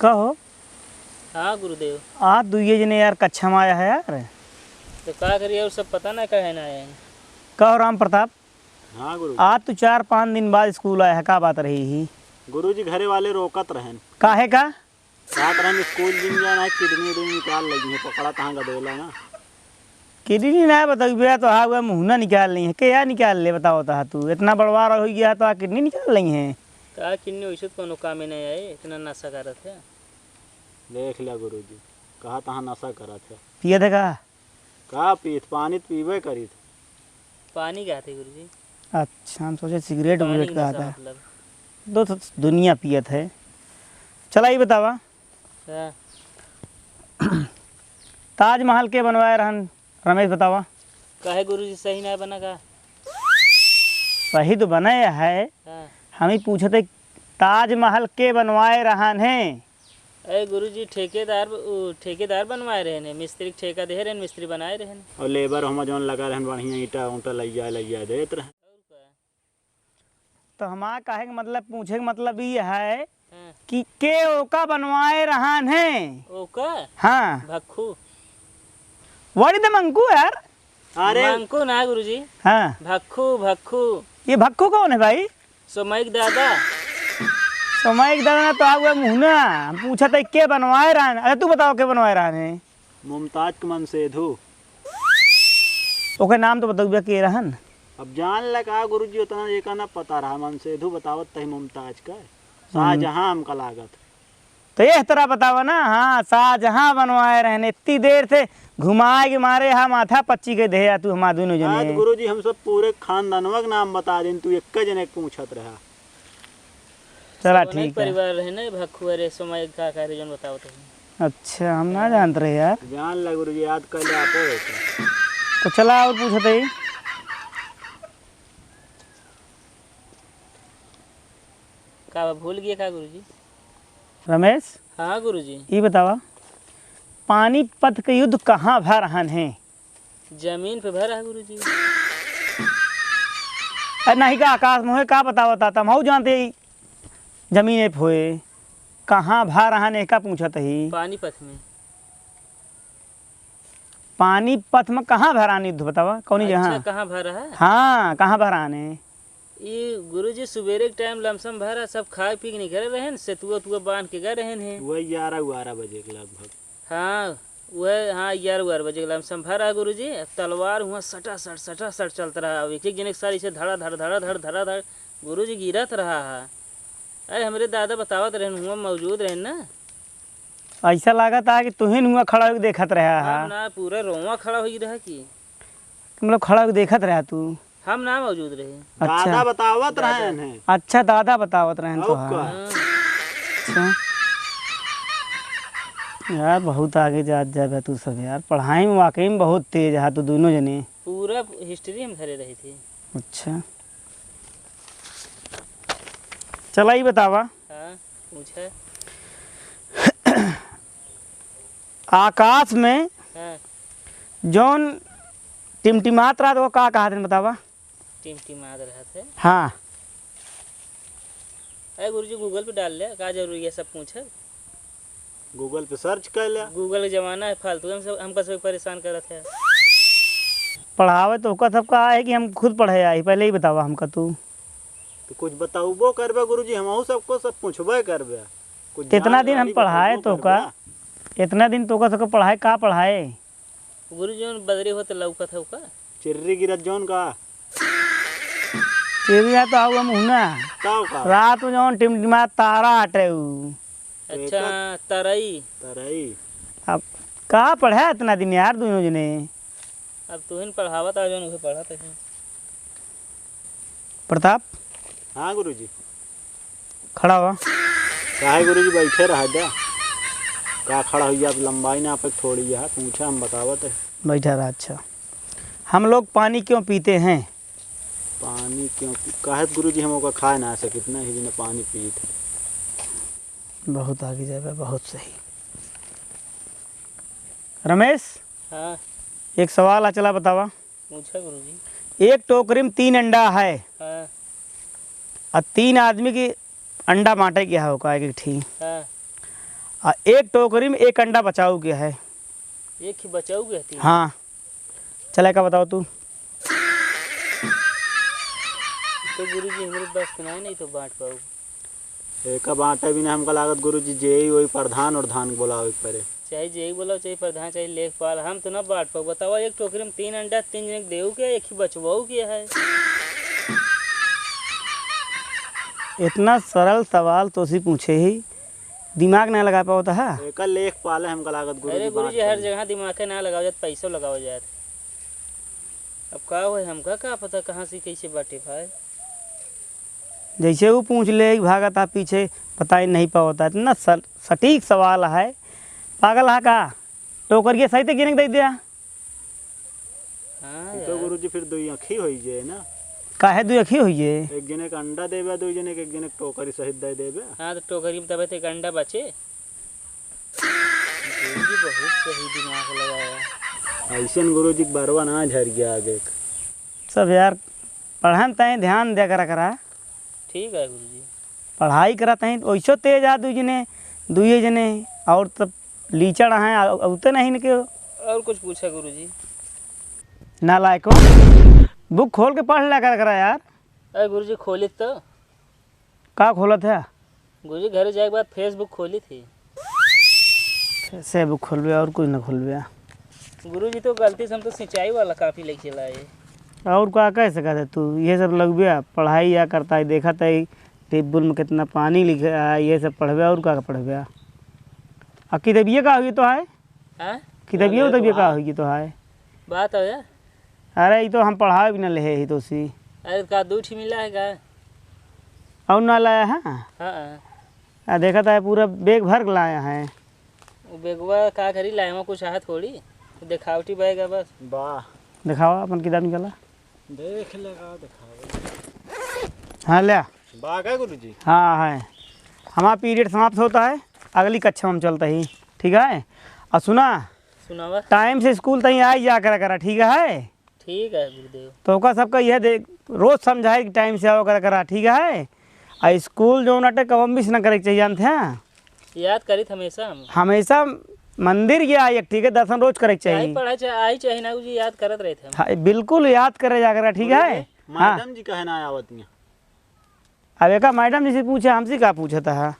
कहो। हाँ गुरुदेव। आज दुइये जने यार कक्षा में आया है यार। तो क्या करिए और सब पता ना कहे ना आए। कहो राम प्रताप। हाँ गुरु। आज तो 4-5 दिन बाद स्कूल आया है, का बात रही ही? गुरुजी घरे वाले रोकत रहन। काहे का? रात रहन स्कूल दिन जाना किडनी उडनी निकाल लगी है, पकड़ा तहाँ गदेला ना। किडनी ना बताओ भैया, तो हाँ मुहना निकाल ली है, क्या निकाल ले बताओ ता तू? इतना बड़वार हो गया तो किडनी निकाल ली है? का किन्नी वैसे तो कोनो काम में नहीं आए, इतना नशा करत है। देख लिया गुरुजी, कहा तहाँ नशा करा था। पिया था कहा पीत पानी पीबे करी थे। पानी क्या थे गुरुजी? अच्छा, हम सोचे सिगरेट विगरेट का था। मतलब दो तो दुनिया पियत है। चला ही बतावा। हाँ। ताजमहल के बनवाए रहन रमेश, बतावा। काहे गुरुजी सही ना बना का? सही तो बनाया है। हाँ। हम ही पूछे थे ताजमहल के बनवाए रहन हैं। अरे गुरुजी ठेकेदार बनवाए रहे ने, मिस्त्री ठेका दे रहे, मिस्त्री बनाए रहे। और लेबर हम जौन लगा रहन बढ़िया ईटा ऊँटा लैया देत रहे। तो हमारा कहे का मतलब, पूछे का मतलब ये है हाँ। कि के ओका बनवाए रहन हैं। ओका? हाँ। भक्खू। व्हाट इज द मंकू यार? अरे मंकू ना गुरुजी, हाँ। भक्खू भक्खू। ये भक्कू कौन है भाई? सोमैक दादा। समय एक दादा तो आगे मुहना। हम पूछा था के बनवाए रहन। अरे तू बताओ के बनवाए रहन है? मुमताज के मन से धू। ओके नाम तो बताओ के रहन। अब जान लगा गुरुजी, उतना ये का ना पता रहा। मन से धू बतावत तही मुमताज का शाहजहां हमका लागत। तो ये तरह बतावा ना। हाँ, शाहजहां बनवाए रहने। इतनी देर से घुमाए के मारे हा माथा पच्ची के दे तू हम दोनों आज जने। गुरुजी हम सब पूरे खानदानवा के नाम बता दिन, तू एक जने पूछत रहा। चला ठीक है। परिवार रहे ना भक्खू। अरे सोमैक का कार्य जन बताओ तो। अच्छा, हम ना जानते रहे यार। जान लग गुरुजी, याद कर ले आपो। तो चला और पूछते ही। का भूल गए का गुरुजी? रमेश, हाँ गुरुजी। ये बतावा पानीपत के युद्ध कहाँ भा रहन है? जमीन पे भरा है गुरुजी। अरे नहीं का आकाश मोहे का बतावता था? हम जानते ही जमीन पे होए। कहाँ भा रहन है का पूछत ही? पानीपत में। पानीपत में कहाँ भरान युद्ध बतावा? कौनी अच्छा, जहाँ? कहाँ भरा है? हाँ, कहाँ भरान है? ये गुरुजी सुबेरे के टाइम लमसम भरा, सब खाए पी के निकले रहे, सेतुआ तुआ बांध के गए रहे हैं। वही 11-12 बजे के लगभग। हाँ वह, हाँ 11-12 बजे के लमसम भरा गुरुजी। तलवार हुआ सटा सट चलता रहा। एक एक जने के सारी से धड़ा धड़ गुरुजी गिरत रहा है। अरे हमरे दादा बतावत रहे, हुआ मौजूद रहे ना। ऐसा लगा था कि तुहिन हुआ खड़ा होकर देखत रहा हम है। ना पूरा रोवा खड़ा हो रहा की। मतलब खड़ा होकर देखत रहा तू? हम ना मौजूद रहे। अच्छा। दादा बतावत रहे हैं। अच्छा, दादा बतावत रहे तो। हाँ। हाँ। अच्छा यार, बहुत आगे जा जाए तू सब यार। पढ़ाई में वाकई में बहुत तेज है तू दोनों जने। पूरा हिस्ट्री हम धरे रही थी। अच्छा, चला ही बतावा। हाँ पूछा। आकाश में हाँ। जौन टिमटिमात रहा तो का कहा था बतावा? टिमटिमात रहा थे। हाँ। अरे गुरुजी गूगल पे डाल ले, का जरूरी है सब पूछे। गूगल पे सर्च कर लिया। गूगल का जमाना है, फालतू हमका सब परेशान कर रहे थे। पढ़ावे तो का सबका है कि हम खुद पढ़े आई? पहले ही बतावा हमका तू। तो कुछ बताऊबो करबे गुरुजी, हम सबको सब पूछबे करबे। कुछ इतना दिन हम पढ़ाए तो का? इतना दिन तो का सबको पढ़ाए का पढ़ाए? गुरुजी बदरी होते लौका था का? चिर्री गिरत जौन का चिड़िया तो आऊ मुहना। का रात में जौन टिमटिमा तारा हटे। अच्छा, तरई। तरई। अब का पढ़ा इतना दिन यार दोनों जने? अब तुहिन पढ़ावत आ जौन उसे पढ़ा था। प्रताप। हाँ गुरुजी। खड़ा हुआ। काहे गुरुजी बैठे रहा जा। का खड़ा हुई? आप लंबाई ना आप थोड़ी है, पूछा हम बतावत है। बैठा रहा। अच्छा, हम लोग पानी क्यों पीते हैं? पानी क्यों काहे गुरुजी हम ओका खा ना सके, इतना ही दिन पानी पीत। बहुत आगे जाए, बहुत सही। रमेश, हाँ एक सवाल आ चला बतावा। पूछा गुरुजी। एक टोकरी में 3 अंडा है हाँ। और 3 आदमी की अंडा बांटे गया होगा एक ठीक। हाँ। और एक टोकरी में एक अंडा बचाओ गया है। एक ही बचाऊ कहती हाँ चले का बताओ तू। तो गुरुजी हमारे पास कमाए नहीं तो बांट पाऊ। एक बांटे भी ना हमका लागत गुरुजी जे ही वही प्रधान और धान बोलावे के पड़े। चाहे जेई बोलो चाहे प्रधान चाहे लेखपाल, हम तो ना बांट पाऊ। बताओ एक टोकरी में 3 अंडा 3 जने देऊ के, एक ही बचवाऊ के है। इतना सरल सवाल तो उसी पूछे ही दिमाग नहीं लगा पाओ था। एक लेखपाल है हमका लागत गुरुजी। अरे गुरुजी हर जगह दिमाग के ना लगाओ जात, पैसों लगाओ जात। अब का हो हमका का पता कहाँ से कैसे बांटे भाई। जैसे वो पूछ ले भागा था पीछे पता ही नहीं पाता। इतना सटीक सवाल है। पागल है का टोकर के सही तक गिने दे दिया। हाँ तो गुरुजी फिर दो आँखी हो जाए ना। काहे दो अखी हुई है। एक जने का अंडा देबे, दो जने के एक जने टोकरी सहित दे देबे। हाँ तो टोकरी में तब एक अंडा बचे। गुरुजी बहुत सही दिमाग लगाया। ऐसे गुरुजी बरवा ना झर गया आगे। सब यार पढ़न तय ध्यान दे करा ठीक है गुरुजी। पढ़ाई करा तय वैसो तेज आ दुए जने और तब लीचड़ हैं उते नहीं न के। और कुछ पूछा गुरुजी? ना लायको बुक खोल के पढ़ लिया करा यार। अरे गुरुजी खोली तो का खोला था? गुरुजी घर जाए के बाद फेसबुक खोली थी। से बुक खोलबे और कुछ ना खोलबे। गुरुजी तो गलती से हम तो सिंचाई वाला काफ़ी लेके लाए। और का कह सकता है तू? ये सब लगबे पढ़ाई या करता है देखा है टेबल में कितना पानी लिखा है ये सब पढ़बे और का पढ़बे। और किताबिए का हुई तो है। हाँ किताबिए उतबिए का हुई तो है। बात है यार। अरे ये तो हम पढ़ाए भी ना ले ही तो सी। अरे का दूध ही मिला है का? और ना लाया है। हाँ देखा था पूरा बैग भर के लाया है। वो बेगवा का करी लाए में कुछ है थोड़ी दिखावटी बैग है बस। वाह दिखावा अपन किताब निकाला देख लेगा दिखाओ। हाँ ले बाग है गुरुजी। हाँ है। हमारा पीरियड समाप्त होता है अगली कक्षा में हम चलता ही। ठीक है और सुनावा टाइम से स्कूल तहीं आ जा करा ठीक है। ठीक है गुरुदेव। तो का सबका यह देख रोज समझाए कि टाइम से आओ करा ठीक है। और स्कूल जो नाटक कब मिस न करे चाहिए जानते हैं। याद करी हमेशा हम हमेशा मंदिर गया एक ठीक है दर्शन रोज करे चाहिए। पढ़ाई आई चाहिए ना गुरुजी याद करत रहे थे हम। हाँ, बिल्कुल याद करे जा करा ठीक है। हाँ मैडम जी कहे ना आवत। अब एक मैडम जी से पूछे हमसे क्या पूछा था।